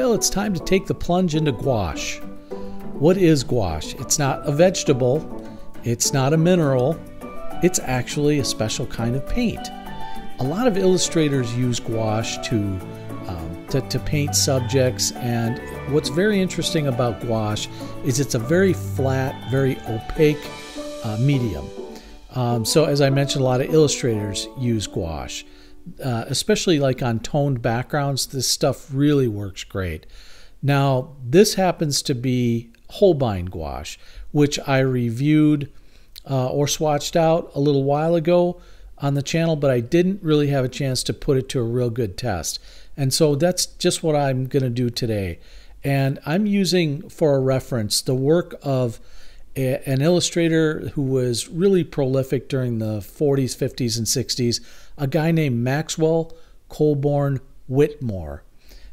Well, it's time to take the plunge into gouache. What is gouache? It's not a vegetable. It's not a mineral. It's actually a special kind of paint. A lot of illustrators use gouache to paint subjects, and what's very interesting about gouache is it's a very flat, very opaque medium. So as I mentioned, a lot of illustrators use gouache. Especially like on toned backgrounds, this stuff really works great. Now, this happens to be Holbein gouache, which I reviewed or swatched out a little while ago on the channel, but I didn't really have a chance to put it to a real good test. And so that's just what I'm going to do today. And I'm using for a reference the work of an illustrator who was really prolific during the 40s, 50s, and 60s, a guy named Maxwell Colborne Whitmore.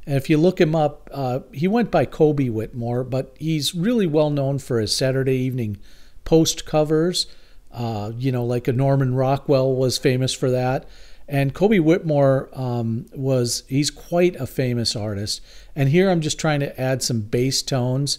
And if you look him up, he went by Kobe Whitmore, but he's really well known for his Saturday Evening Post covers. Like a Norman Rockwell was famous for that. And Kobe Whitmore he's quite a famous artist. And here I'm just trying to add some bass tones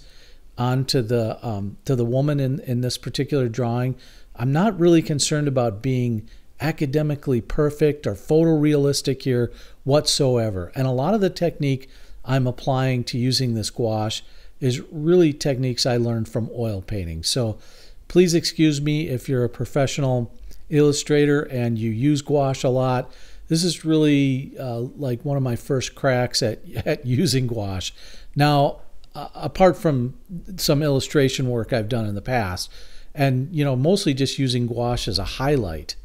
onto the woman in this particular drawing. I'm not really concerned about being academically perfect or photorealistic here whatsoever. And a lot of the technique I'm applying to using this gouache is really techniques I learned from oil painting. So please excuse me if you're a professional illustrator and you use gouache a lot. This is really like one of my first cracks at using gouache. Now, apart from some illustration work I've done in the past, and mostly just using gouache as a highlight.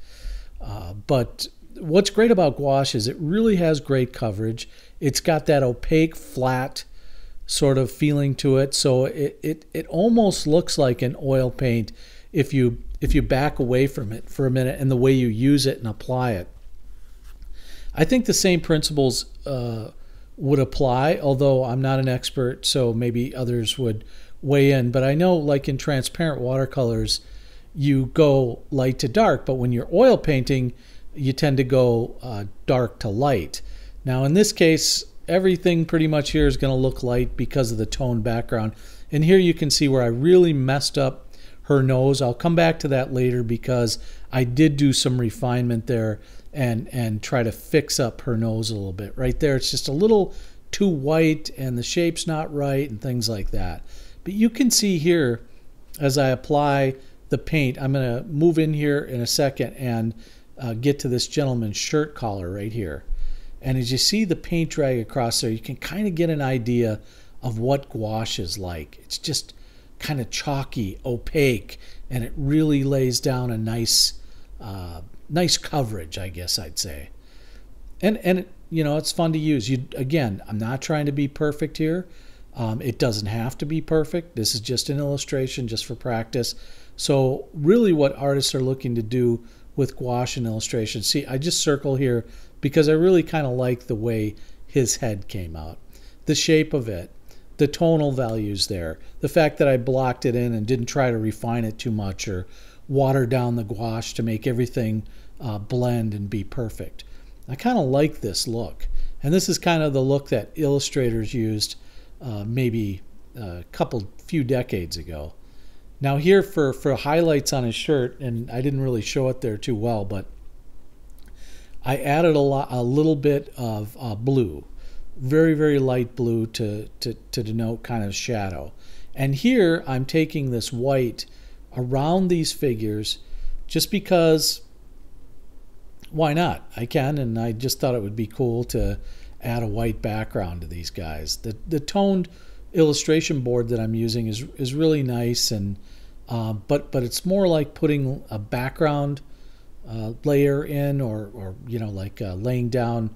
But what's great about gouache is it really has great coverage. It's got that opaque, flat sort of feeling to it. So it almost looks like an oil paint if you back away from it for a minute and the way you use it and apply it. I think the same principles would apply, although I'm not an expert, so maybe others would weigh in. But I know, like in transparent watercolors, you go light to dark, but when you're oil painting, you tend to go dark to light. Now, in this case, everything pretty much here is going to look light because of the toned background. And here you can see where I really messed up her nose. I'll come back to that later because I did do some refinement there and try to fix up her nose a little bit. Right there, it's just a little too white and the shape's not right and things like that. But you can see here as I apply the paint, I'm going to move in here in a second and get to this gentleman's shirt collar right here. And as you see the paint drag across there, you can kind of get an idea of what gouache is like. It's just kind of chalky, opaque, and it really lays down a nice coverage, I guess I'd say. And it's fun to use. Again, I'm not trying to be perfect here. It doesn't have to be perfect. This is just an illustration, just for practice. So really what artists are looking to do with gouache and illustration, see, I just circle here because I really kind of like the way his head came out. The shape of it, the tonal values there, the fact that I blocked it in and didn't try to refine it too much or water down the gouache to make everything blend and be perfect. I kind of like this look. And this is kind of the look that illustrators used maybe a few decades ago. Now here for highlights on his shirt, and I didn't really show it there too well, but I added a little bit of blue, very, very light blue to denote kind of shadow. And here I'm taking this white around these figures just because, why not? I can, and I just thought it would be cool to add a white background to these guys. The toned illustration board that I'm using is really nice, and but it's more like putting a background layer in, or like laying down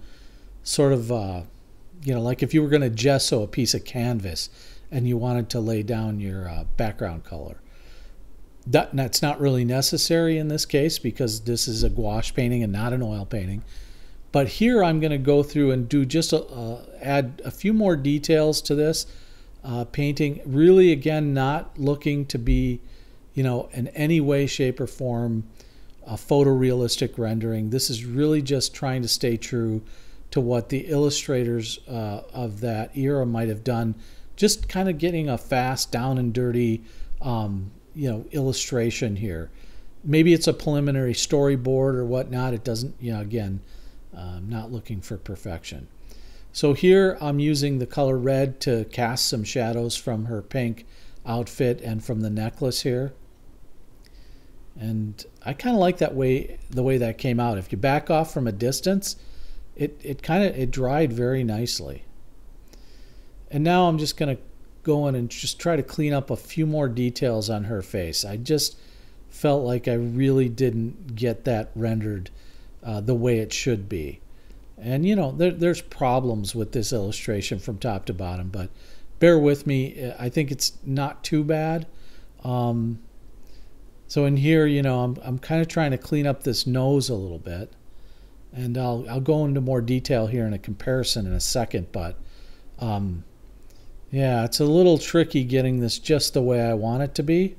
sort of like if you were going to gesso a piece of canvas and you wanted to lay down your background color. That's not really necessary in this case because this is a gouache painting and not an oil painting. But here I'm going to go through and do just add a few more details to this painting. Really, again, not looking to be, in any way, shape, or form a photorealistic rendering. This is really just trying to stay true to what the illustrators of that era might have done, just kind of getting a fast, down and dirty illustration here. Maybe it's a preliminary storyboard or whatnot. It doesn't, again, I'm not looking for perfection. So here I'm using the color red to cast some shadows from her pink outfit and from the necklace here. And I kind of like the way that came out. If you back off from a distance, it dried very nicely. And now I'm just going to go in and just try to clean up a few more details on her face. I just felt like I really didn't get that rendered the way it should be. And there's problems with this illustration from top to bottom, but bear with me. I think it's not too bad. So in here, I'm kind of trying to clean up this nose a little bit, and I'll go into more detail here in a comparison in a second. But yeah, it's a little tricky getting this just the way I want it to be.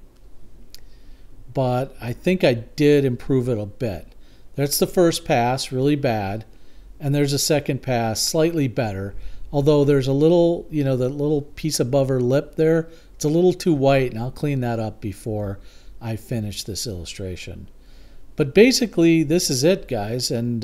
But I think I did improve it a bit. That's the first pass, really bad. And there's a second pass, slightly better. Although there's a little, that little piece above her lip there, it's a little too white, and I'll clean that up before I finish this illustration. But basically, this is it, guys. And,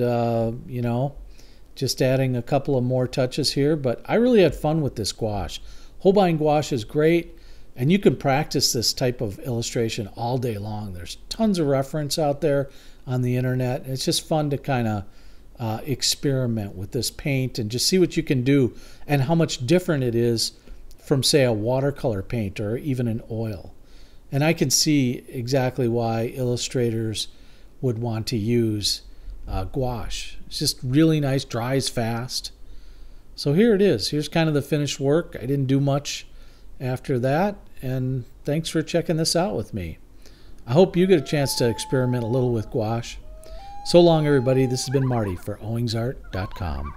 just adding a couple of more touches here. But I really had fun with this gouache. Holbein gouache is great. And you can practice this type of illustration all day long. There's tons of reference out there on the internet. It's just fun to kind of experiment with this paint and just see what you can do and how much different it is from, say, a watercolor paint or even an oil. And I can see exactly why illustrators would want to use gouache. It's just really nice, dries fast. So here it is. Here's kind of the finished work. I didn't do much after that, and thanks for checking this out with me. I hope you get a chance to experiment a little with gouache. So long, everybody. This has been Marty for owingsart.com.